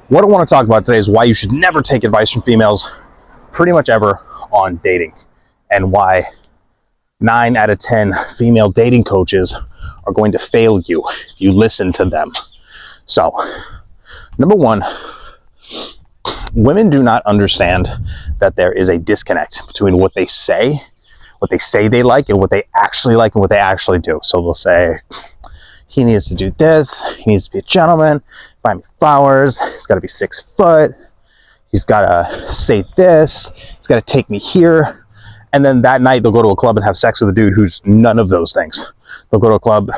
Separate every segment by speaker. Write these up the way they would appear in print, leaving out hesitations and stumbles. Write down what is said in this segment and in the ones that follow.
Speaker 1: What I want to talk about today is why you should never take advice from females pretty much ever on dating, and why 9 out of 10 female dating coaches are going to fail you if you listen to them. So, number one, women do not understand that there is a disconnect between what they say they like, and what they actually like and what they actually do. So they'll say, he needs to do this, he needs to be a gentleman, buy me flowers, he's got to be 6 foot, he's got to say this, he's got to take me here. And then that night they'll go to a club and have sex with a dude who's none of those things. They'll go to a club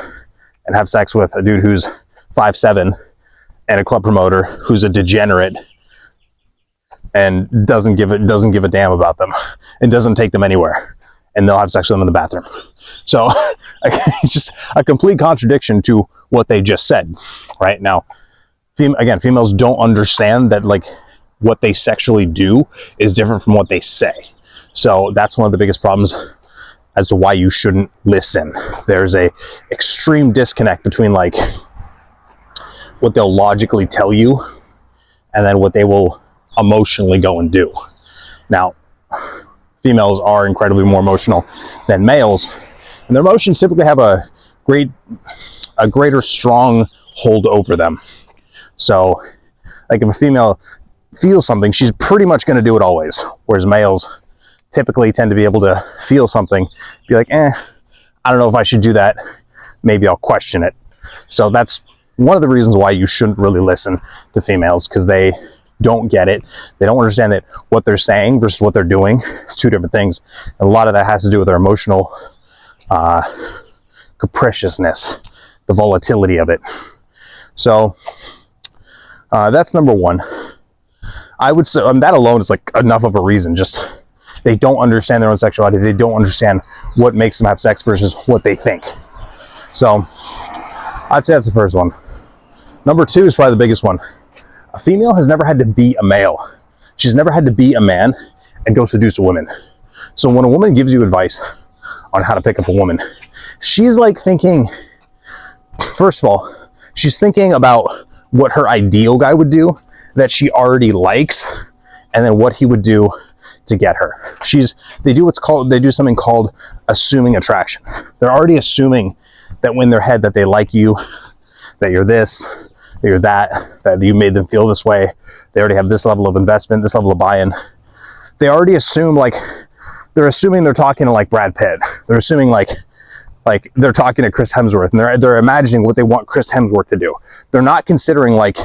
Speaker 1: and have sex with a dude who's 5'7" and a club promoter who's a degenerate and doesn't give a damn about them and doesn't take them anywhere. And they'll have sex with them in the bathroom. So it's just a complete contradiction to what they just said, right? Now, again, females don't understand that like what they sexually do is different from what they say. So that's one of the biggest problems as to why you shouldn't listen. There's a extreme disconnect between like what they'll logically tell you and then what they will emotionally go and do. Now, females are incredibly more emotional than males, and their emotions typically have a greater strong hold over them. So like if a female feels something, she's pretty much going to do it always, whereas males typically tend to be able to feel something, be like, I don't know if I should do that, maybe I'll question it. So that's one of the reasons why you shouldn't really listen to females, because they don't get it. They don't understand that what they're saying versus what they're doing is two different things. And a lot of that has to do with their emotional capriciousness, the volatility of it. So that's number one. I would say that alone is like enough of a reason. Just they don't understand their own sexuality. They don't understand what makes them have sex versus what they think. So I'd say that's the first one. Number two is probably the biggest one. A female has never had to be a male. She's never had to be a man and go seduce a woman. So when a woman gives you advice on how to pick up a woman, she's like thinking, first of all, she's thinking about what her ideal guy would do that she already likes, and then what he would do to get her. They do something called assuming attraction. They're already assuming that in their head that they like you, that you're this, that you're that you made them feel this way. They already have this level of investment, this level of buy-in. They already assume they're assuming they're talking to like Brad Pitt. They're assuming like they're talking to Chris Hemsworth, and they're imagining what they want Chris Hemsworth to do. They're not considering like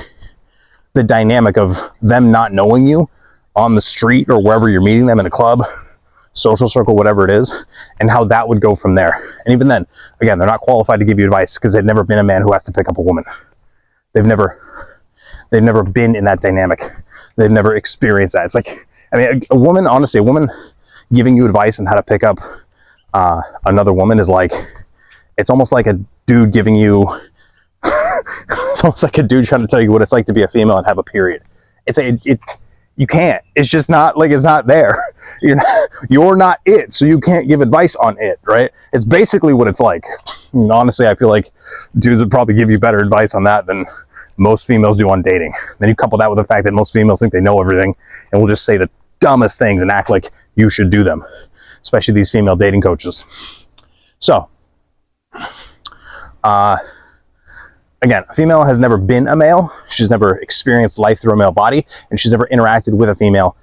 Speaker 1: the dynamic of them not knowing you on the street or wherever you're meeting them, in a club, social circle, whatever it is, and how that would go from there. And even then, again, they're not qualified to give you advice because they've never been a man who has to pick up a woman. They've never been in that dynamic. They've never experienced that. It's like, I mean, a woman giving you advice on how to pick up another woman is like, it's almost like a dude giving you, it's almost like a dude trying to tell you what it's like to be a female and have a period. You can't. It's just not like, it's not there. You're not it, so you can't give advice on it, right? It's basically what it's like. And honestly, I feel like dudes would probably give you better advice on that than most females do on dating. Then you couple that with the fact that most females think they know everything and will just say the dumbest things and act like you should do them, especially these female dating coaches. So, again, a female has never been a male. She's never experienced life through a male body, and she's never interacted with a female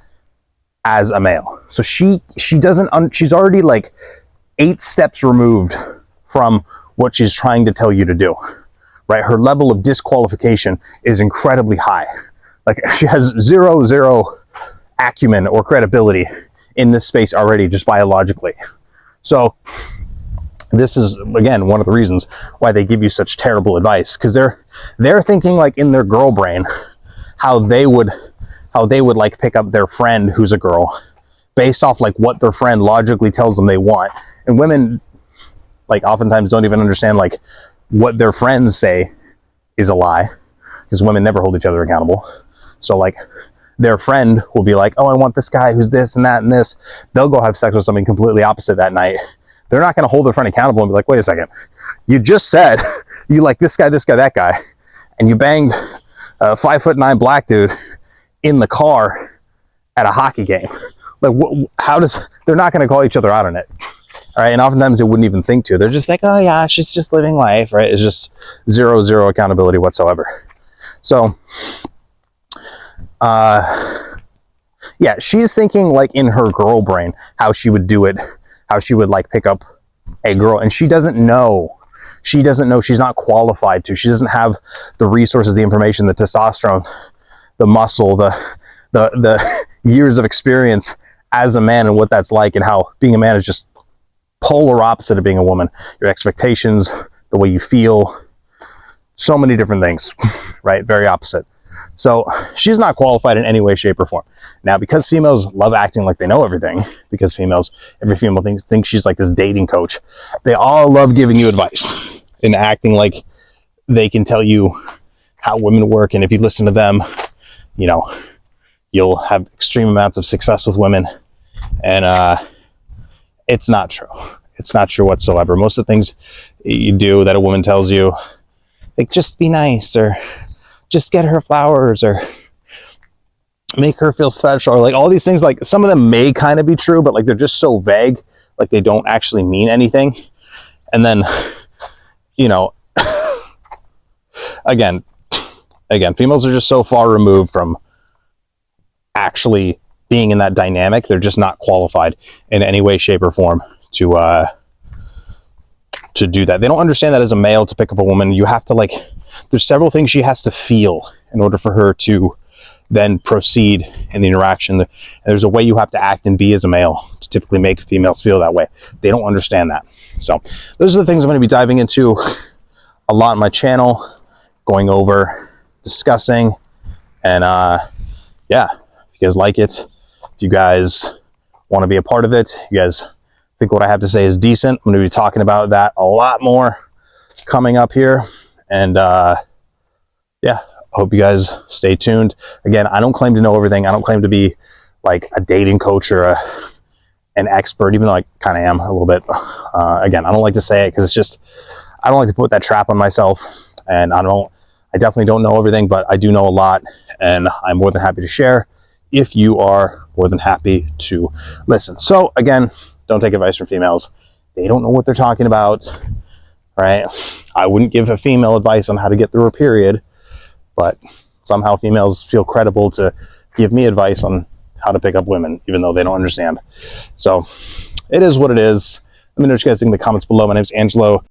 Speaker 1: as a male. So she's already like 8 steps removed from what she's trying to tell you to do, right? Her level of disqualification is incredibly high. Like she has zero acumen or credibility in this space already, just biologically. So this is, again, one of the reasons why they give you such terrible advice, because they're thinking like in their girl brain how they would like pick up their friend who's a girl based off like what their friend logically tells them they want. And women like oftentimes don't even understand like what their friends say is a lie, because women never hold each other accountable. So like their friend will be like, oh, I want this guy who's this and that and this. They'll go have sex with something completely opposite that night. They're not going to hold their friend accountable and be like, wait a second, you just said you like this guy, that guy, and you banged a 5'9" black dude in the car at a hockey game. Like, how does, they're not going to call each other out on it. All right. And oftentimes they wouldn't even think to. They're just like, oh yeah, she's just living life, right? It's just zero accountability whatsoever. So, yeah, she's thinking like in her girl brain, how she would do it, how she would like pick up a girl. And she doesn't know. She doesn't know. She's not qualified to. She doesn't have the resources, the information, the testosterone, the muscle, the years of experience as a man and what that's like, and how being a man is just polar opposite of being a woman. Your expectations, the way you feel, so many different things, right? Very opposite. So she's not qualified in any way, shape, or form. Now, because females love acting like they know everything, because every female thinks she's like this dating coach, they all love giving you advice and acting like they can tell you how women work. And if you listen to them, you know, you'll have extreme amounts of success with women. And it's not true. It's not true whatsoever. Most of the things you do that a woman tells you, like, just be nice, or just get her flowers, or make her feel special, or like all these things, like some of them may kind of be true, but like they're just so vague, like they don't actually mean anything. And then, you know, again, females are just so far removed from actually being in that dynamic. They're just not qualified in any way, shape, or form to do that. They don't understand that as a male, to pick up a woman, you have to, like, there's several things she has to feel in order for her to then proceed in the interaction. There's a way you have to act and be as a male to typically make females feel that way. They don't understand that. So those are the things I'm going to be diving into a lot on my channel, going over, discussing, and yeah, if you guys like it, if you guys want to be a part of it, you guys think what I have to say is decent, I'm going to be talking about that a lot more coming up here. And yeah, I hope you guys stay tuned. Again, I don't claim to know everything. I don't claim to be like a dating coach or an expert, even though I kind of am a little bit. Again, I don't like to say it because it's just, I don't like to put that trap on myself. And I definitely don't know everything, but I do know a lot, and I'm more than happy to share if you are more than happy to listen. So again, don't take advice from females. They don't know what they're talking about, right? I wouldn't give a female advice on how to get through a period, but somehow females feel credible to give me advice on how to pick up women, even though they don't understand. So it is what it is. Let me know what you guys think in the comments below. My name's Angelo.